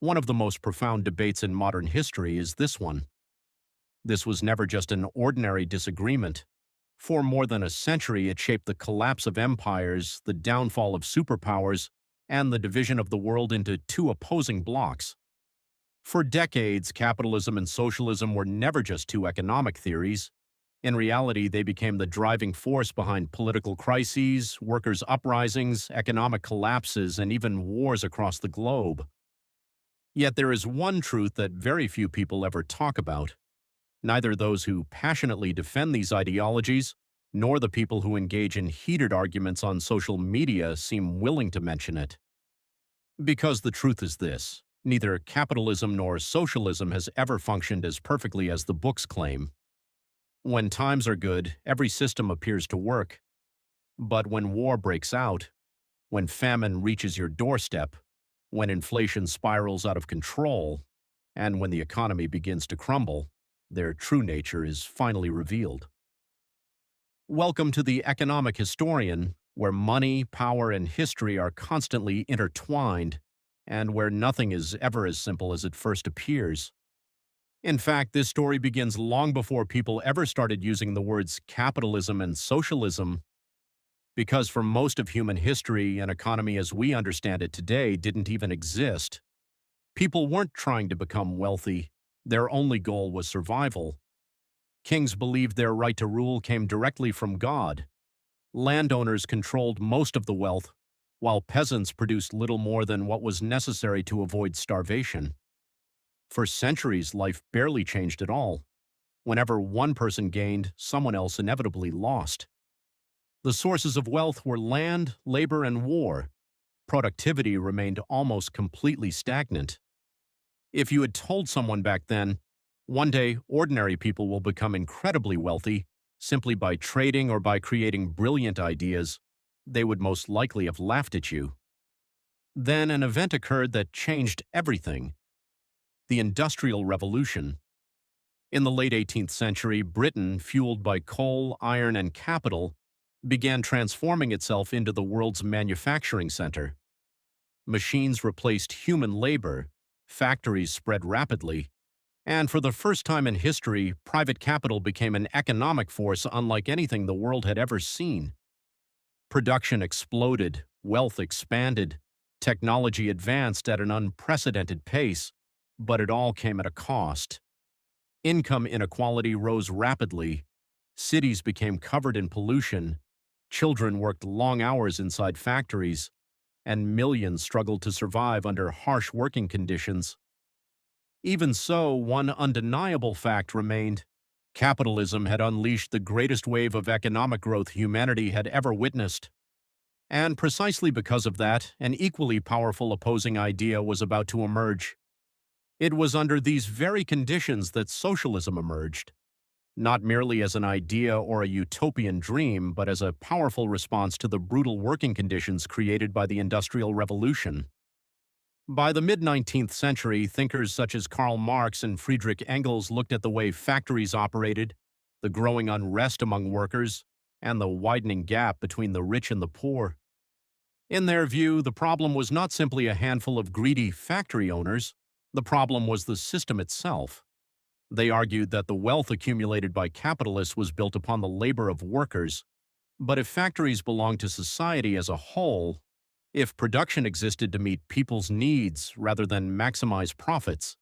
One of the most profound debates in modern history is this one. This was never just an ordinary disagreement. For more than a century, it shaped the collapse of empires, the downfall of superpowers, and the division of the world into two opposing blocs. For decades, capitalism and socialism were never just two economic theories. In reality, they became the driving force behind political crises, workers' uprisings, economic collapses, and even wars across the globe. Yet there is one truth that very few people ever talk about. Neither those who passionately defend these ideologies, nor the people who engage in heated arguments on social media seem willing to mention it. Because the truth is this: neither capitalism nor socialism has ever functioned as perfectly as the books claim. When times are good, every system appears to work. But when war breaks out, when famine reaches your doorstep, when inflation spirals out of control, and when the economy begins to crumble, their true nature is finally revealed. Welcome to The Economic Historian, where money, power, and history are constantly intertwined, and where nothing is ever as simple as it first appears. In fact, this story begins long before people ever started using the words capitalism and socialism, because for most of human history, an economy as we understand it today didn't even exist. People weren't trying to become wealthy. Their only goal was survival. Kings believed their right to rule came directly from God. Landowners controlled most of the wealth, while peasants produced little more than what was necessary to avoid starvation. For centuries, life barely changed at all. Whenever one person gained, someone else inevitably lost. The sources of wealth were land, labor, and war. Productivity remained almost completely stagnant. If you had told someone back then, one day ordinary people will become incredibly wealthy simply by trading or by creating brilliant ideas, they would most likely have laughed at you. Then an event occurred that changed everything: the Industrial Revolution. In the late 18th century, Britain, fueled by coal, iron, and capital, began transforming itself into the world's manufacturing center. Machines replaced human labor, factories spread rapidly, and for the first time in history, private capital became an economic force unlike anything the world had ever seen. Production exploded, wealth expanded, technology advanced at an unprecedented pace, but it all came at a cost. Income inequality rose rapidly, cities became covered in pollution, children worked long hours inside factories, and millions struggled to survive under harsh working conditions. Even so, one undeniable fact remained: capitalism had unleashed the greatest wave of economic growth humanity had ever witnessed. And precisely because of that, an equally powerful opposing idea was about to emerge. It was under these very conditions that socialism emerged, not merely as an idea or a utopian dream, but as a powerful response to the brutal working conditions created by the Industrial Revolution. By the mid-19th century, thinkers such as Karl Marx and Friedrich Engels looked at the way factories operated, the growing unrest among workers, and the widening gap between the rich and the poor. In their view, the problem was not simply a handful of greedy factory owners. The problem was the system itself. They argued that the wealth accumulated by capitalists was built upon the labor of workers. But if factories belonged to society as a whole, if production existed to meet people's needs rather than maximize profits,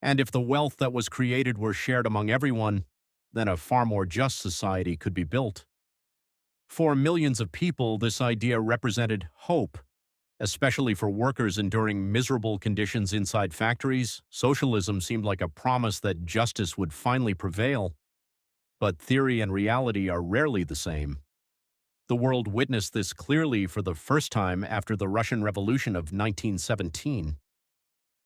and if the wealth that was created were shared among everyone, then a far more just society could be built. For millions of people, this idea represented hope. Especially for workers enduring miserable conditions inside factories, socialism seemed like a promise that justice would finally prevail. But theory and reality are rarely the same. The world witnessed this clearly for the first time after the Russian Revolution of 1917.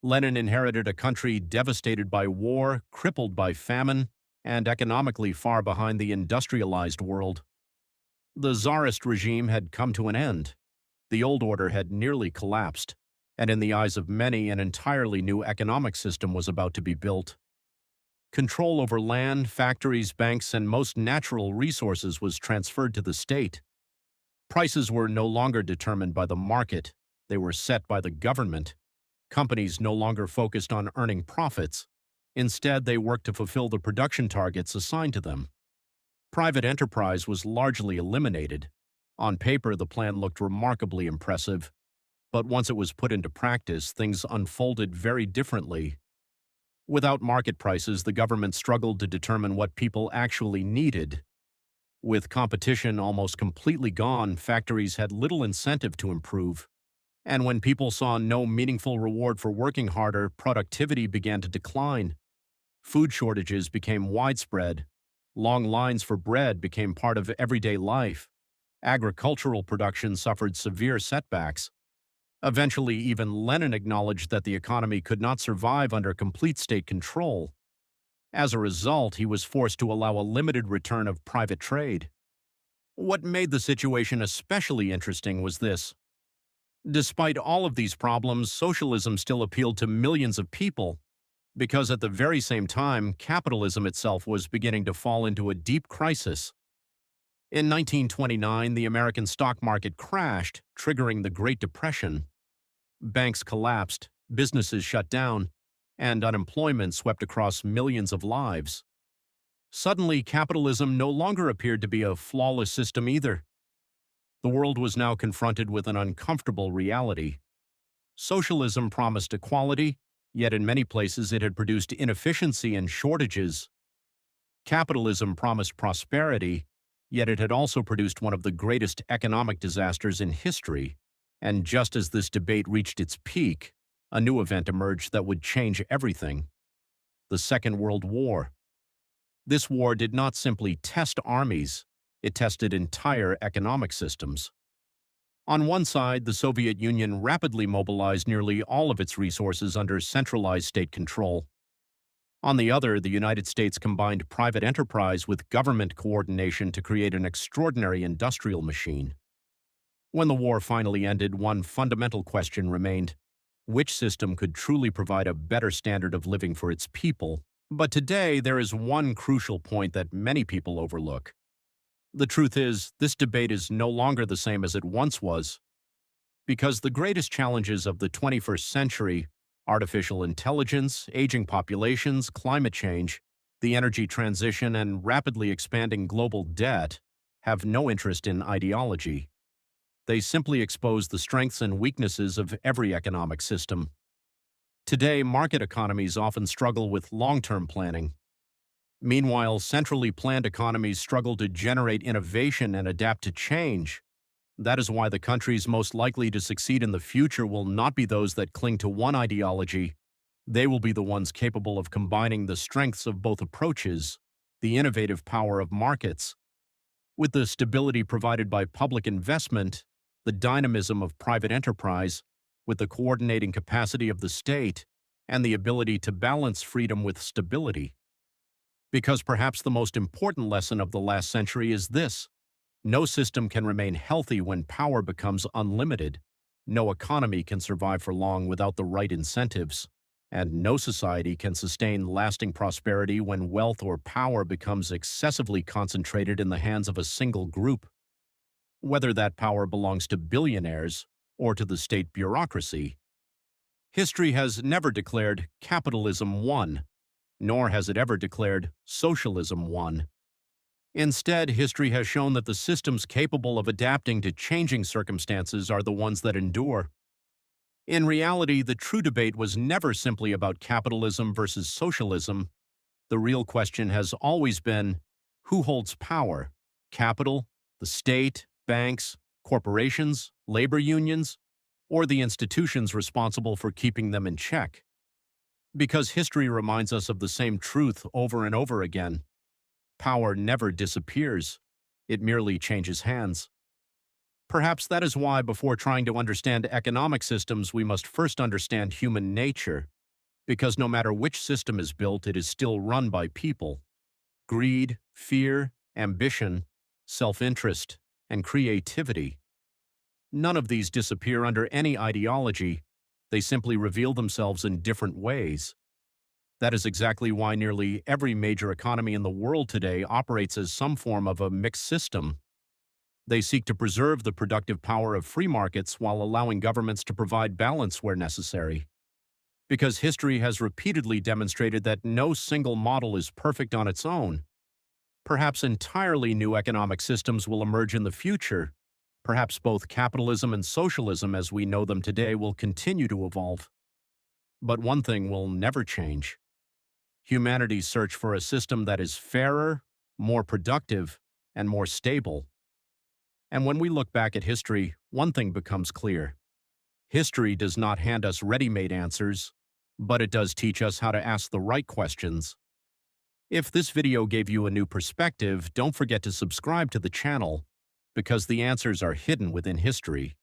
Lenin inherited a country devastated by war, crippled by famine, and economically far behind the industrialized world. The Tsarist regime had come to an end. The old order had nearly collapsed, and in the eyes of many, an entirely new economic system was about to be built. Control over land, factories, banks, and most natural resources was transferred to the state. Prices were no longer determined by the market, they were set by the government. Companies no longer focused on earning profits. Instead, they worked to fulfill the production targets assigned to them. Private enterprise was largely eliminated. On paper, the plan looked remarkably impressive, but once it was put into practice, things unfolded very differently. Without market prices, the government struggled to determine what people actually needed. With competition almost completely gone, factories had little incentive to improve. And when people saw no meaningful reward for working harder, productivity began to decline. Food shortages became widespread. Long lines for bread became part of everyday life. Agricultural production suffered severe setbacks. Eventually, even Lenin acknowledged that the economy could not survive under complete state control. As a result, he was forced to allow a limited return of private trade. What made the situation especially interesting was this. Despite all of these problems, socialism still appealed to millions of people, because at the very same time, capitalism itself was beginning to fall into a deep crisis. In 1929, the American stock market crashed, triggering the Great Depression. Banks collapsed, businesses shut down, and unemployment swept across millions of lives. Suddenly, capitalism no longer appeared to be a flawless system either. The world was now confronted with an uncomfortable reality. Socialism promised equality, yet in many places it had produced inefficiency and shortages. Capitalism promised prosperity, yet it had also produced one of the greatest economic disasters in history. And just as this debate reached its peak, a new event emerged that would change everything: the Second World War. This war did not simply test armies, it tested entire economic systems. On one side, the Soviet Union rapidly mobilized nearly all of its resources under centralized state control. On the other, the United States combined private enterprise with government coordination to create an extraordinary industrial machine. When the war finally ended, one fundamental question remained: which system could truly provide a better standard of living for its people? But today, there is one crucial point that many people overlook. The truth is, this debate is no longer the same as it once was. Because the greatest challenges of the 21st century, artificial intelligence, aging populations, climate change, the energy transition, and rapidly expanding global debt, have no interest in ideology. They simply expose the strengths and weaknesses of every economic system. Today, market economies often struggle with long-term planning. Meanwhile, centrally planned economies struggle to generate innovation and adapt to change. That is why the countries most likely to succeed in the future will not be those that cling to one ideology. They will be the ones capable of combining the strengths of both approaches, the innovative power of markets, with the stability provided by public investment, the dynamism of private enterprise, with the coordinating capacity of the state, and the ability to balance freedom with stability. Because perhaps the most important lesson of the last century is this: no system can remain healthy when power becomes unlimited, no economy can survive for long without the right incentives, and no society can sustain lasting prosperity when wealth or power becomes excessively concentrated in the hands of a single group. Whether that power belongs to billionaires or to the state bureaucracy. History has never declared capitalism won, nor has it ever declared socialism won. Instead, history has shown that the systems capable of adapting to changing circumstances are the ones that endure. In reality, the true debate was never simply about capitalism versus socialism. The real question has always been, who holds power? Capital, the state, banks, corporations, labor unions, or the institutions responsible for keeping them in check? Because history reminds us of the same truth over and over again. Power never disappears. It merely changes hands. Perhaps that is why, before trying to understand economic systems, we must first understand human nature. Because no matter which system is built, it is still run by people. Greed, fear, ambition, self-interest, and creativity. None of these disappear under any ideology. They simply reveal themselves in different ways. That is exactly why nearly every major economy in the world today operates as some form of a mixed system. They seek to preserve the productive power of free markets while allowing governments to provide balance where necessary. Because history has repeatedly demonstrated that no single model is perfect on its own. Perhaps entirely new economic systems will emerge in the future. Perhaps both capitalism and socialism as we know them today will continue to evolve. But one thing will never change: humanity's search for a system that is fairer, more productive, and more stable. And when we look back at history, one thing becomes clear. History does not hand us ready-made answers, but it does teach us how to ask the right questions. If this video gave you a new perspective, don't forget to subscribe to the channel, because the answers are hidden within history,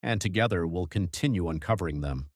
and together we'll continue uncovering them.